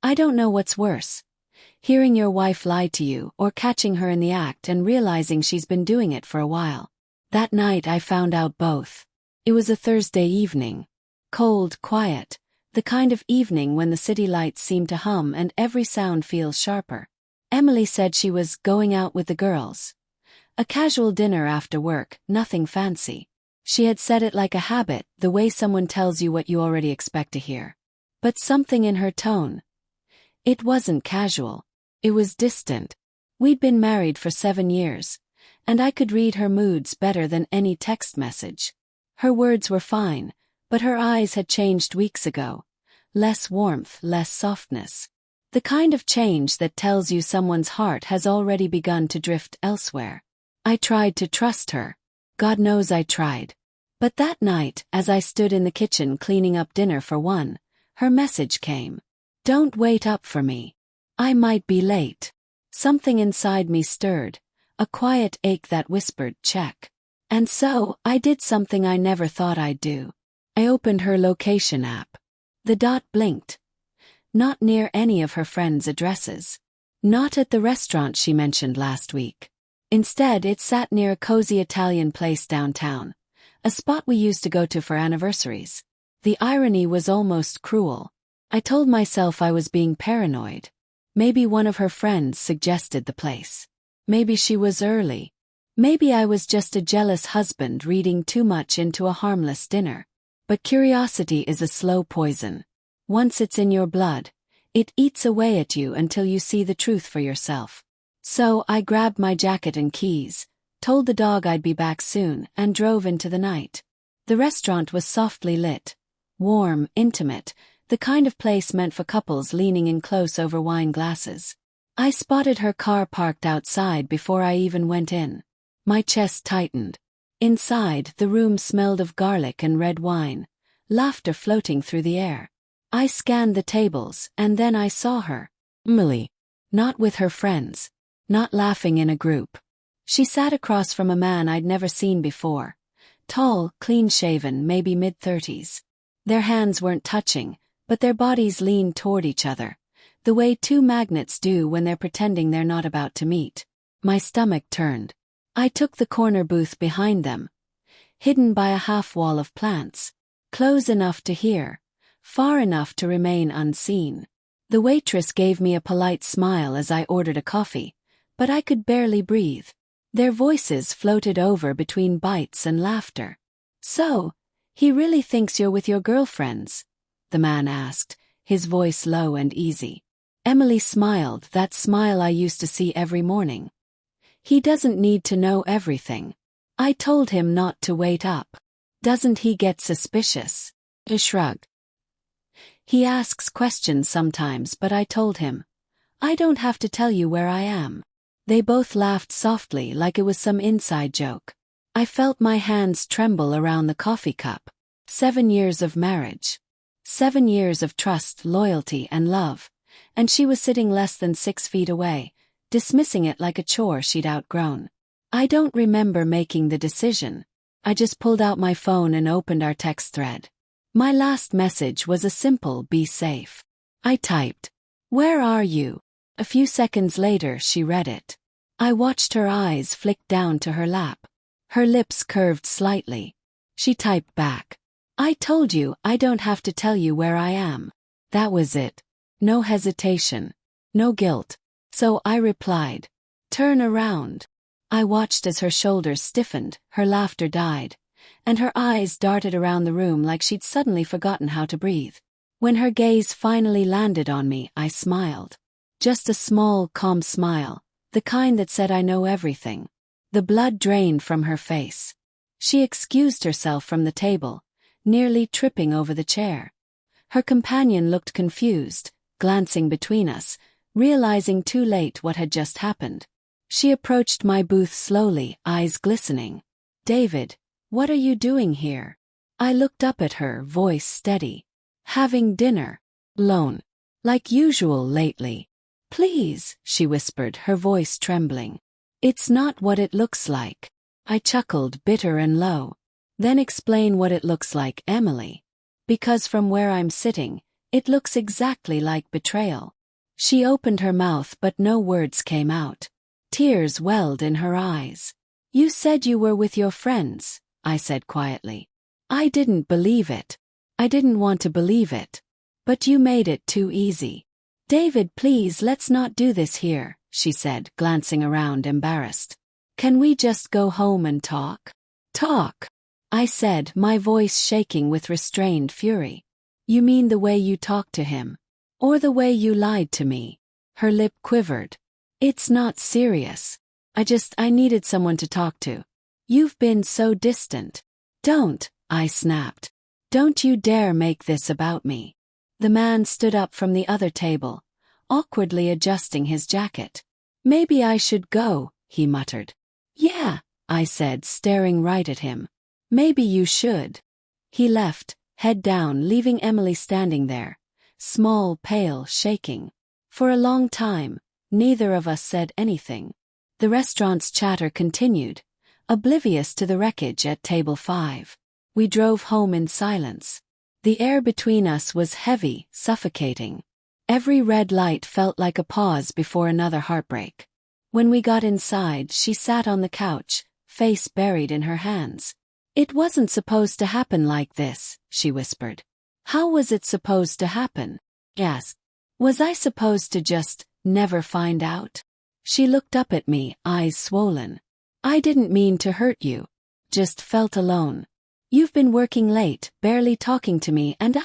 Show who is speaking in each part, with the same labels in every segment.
Speaker 1: I don't know what's worse. Hearing your wife lie to you or catching her in the act and realizing she's been doing it for a while. That night I found out both. It was a Thursday evening. Cold, quiet, the kind of evening when the city lights seem to hum and every sound feels sharper. Emily said she was going out with the girls. A casual dinner after work, nothing fancy. She had said it like a habit, the way someone tells you what you already expect to hear. But something in her tone. It wasn't casual. It was distant. We'd been married for 7 years, and I could read her moods better than any text message. Her words were fine, but her eyes had changed weeks ago. Less warmth, less softness. The kind of change that tells you someone's heart has already begun to drift elsewhere. I tried to trust her. God knows I tried. But that night, as I stood in the kitchen cleaning up dinner for one, her message came. Don't wait up for me. I might be late. Something inside me stirred, a quiet ache that whispered, check. And so, I did something I never thought I'd do. I opened her location app. The dot blinked. Not near any of her friends' addresses. Not at the restaurant she mentioned last week. Instead, it sat near a cozy Italian place downtown, a spot we used to go to for anniversaries. The irony was almost cruel. I told myself I was being paranoid. Maybe one of her friends suggested the place. Maybe she was early. Maybe I was just a jealous husband reading too much into a harmless dinner. But curiosity is a slow poison. Once it's in your blood, it eats away at you until you see the truth for yourself. So I grabbed my jacket and keys, told the dog I'd be back soon, and drove into the night. The restaurant was softly lit. Warm, intimate, the kind of place meant for couples leaning in close over wine glasses. I spotted her car parked outside before I even went in. My chest tightened. Inside, the room smelled of garlic and red wine, laughter floating through the air. I scanned the tables, and then I saw her. Emily. Not with her friends. Not laughing in a group. She sat across from a man I'd never seen before. Tall, clean-shaven, maybe mid-30s. Their hands weren't touching, but their bodies leaned toward each other, the way two magnets do when they're pretending they're not about to meet. My stomach turned. I took the corner booth behind them, hidden by a half-wall of plants, close enough to hear, far enough to remain unseen. The waitress gave me a polite smile as I ordered a coffee, but I could barely breathe. Their voices floated over between bites and laughter. So, he really thinks you're with your girlfriends? The man asked, his voice low and easy. Emily smiled, that smile I used to see every morning. He doesn't need to know everything. I told him not to wait up. Doesn't he get suspicious? I shrugged. He asks questions sometimes, but I told him. I don't have to tell you where I am. They both laughed softly like it was some inside joke. I felt my hands tremble around the coffee cup. 7 years of marriage. 7 years of trust, loyalty, and love. And she was sitting less than 6 feet away, dismissing it like a chore she'd outgrown. I don't remember making the decision. I just pulled out my phone and opened our text thread. My last message was a simple "be safe." I typed, "Where are you?" A few seconds later she read it. I watched her eyes flick down to her lap. Her lips curved slightly. She typed back, "I told you I don't have to tell you where I am." That was it. No hesitation. No guilt. So I replied, "Turn around." I watched as her shoulders stiffened, her laughter died, and her eyes darted around the room like she'd suddenly forgotten how to breathe. When her gaze finally landed on me, I smiled. Just a small, calm smile, the kind that said I know everything. The blood drained from her face. She excused herself from the table, nearly tripping over the chair. Her companion looked confused, glancing between us, realizing too late what had just happened. She approached my booth slowly, eyes glistening. "David, what are you doing here?" I looked up at her, voice steady. "Having dinner. Alone. Like usual lately." "Please," she whispered, her voice trembling. "It's not what it looks like." I chuckled, bitter and low. "Then explain what it looks like, Emily. Because from where I'm sitting, it looks exactly like betrayal." She opened her mouth but no words came out. Tears welled in her eyes. You said you were with your friends, I said quietly. I didn't believe it. I didn't want to believe it. But you made it too easy. David, please, let's not do this here, she said, glancing around embarrassed. Can we just go home and talk? Talk, I said, my voice shaking with restrained fury. You mean the way you talked to him? Or the way you lied to me? Her lip quivered. It's not serious. I needed someone to talk to. You've been so distant. Don't, I snapped. Don't you dare make this about me. The man stood up from the other table, awkwardly adjusting his jacket. Maybe I should go, he muttered. Yeah, I said, staring right at him. Maybe you should. He left, head down, leaving Emily standing there, small, pale, shaking. For a long time, neither of us said anything. The restaurant's chatter continued, oblivious to the wreckage at table 5. We drove home in silence. The air between us was heavy, suffocating. Every red light felt like a pause before another heartbreak. When we got inside, she sat on the couch, face buried in her hands. It wasn't supposed to happen like this, she whispered. How was it supposed to happen? Yes. Was I supposed to just never find out? She looked up at me, eyes swollen. I didn't mean to hurt you. Just felt alone. You've been working late, barely talking to me, and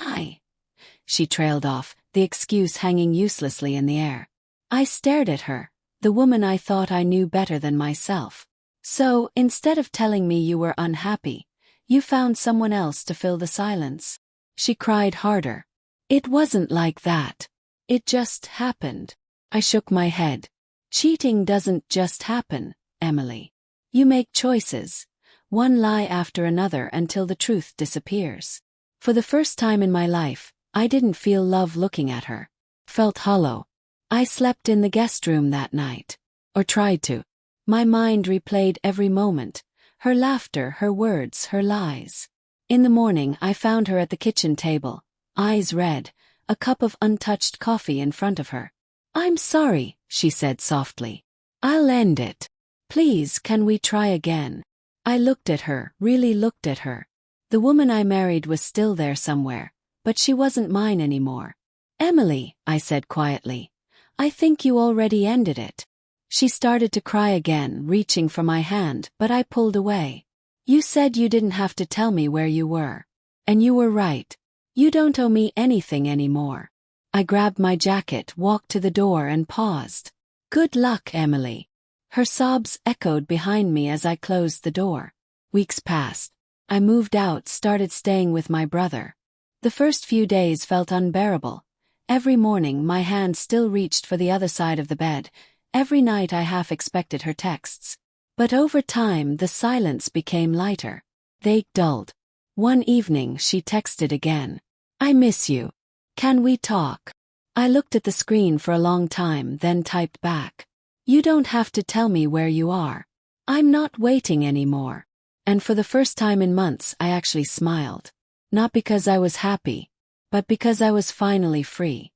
Speaker 1: She trailed off, the excuse hanging uselessly in the air. I stared at her, the woman I thought I knew better than myself. So, instead of telling me you were unhappy, you found someone else to fill the silence. She cried harder. It wasn't like that. It just happened. I shook my head. Cheating doesn't just happen, Emily. You make choices, one lie after another until the truth disappears. For the first time in my life, I didn't feel love looking at her. Felt hollow. I slept in the guest room that night. Or tried to. My mind replayed every moment, her laughter, her words, her lies. In the morning I found her at the kitchen table, eyes red, a cup of untouched coffee in front of her. I'm sorry, she said softly. I'll end it. Please, can we try again? I looked at her, really looked at her. The woman I married was still there somewhere, but she wasn't mine anymore. Emily, I said quietly, I think you already ended it. She started to cry again, reaching for my hand, but I pulled away. You said you didn't have to tell me where you were. And you were right. You don't owe me anything anymore. I grabbed my jacket, walked to the door and paused. Good luck, Emily. Her sobs echoed behind me as I closed the door. Weeks passed. I moved out, started staying with my brother. The first few days felt unbearable. Every morning my hand still reached for the other side of the bed. Every night I half expected her texts. But over time the silence became lighter. They dulled. One evening she texted again. I miss you. Can we talk? I looked at the screen for a long time, then typed back. You don't have to tell me where you are. I'm not waiting anymore. And for the first time in months I actually smiled. Not because I was happy, but because I was finally free.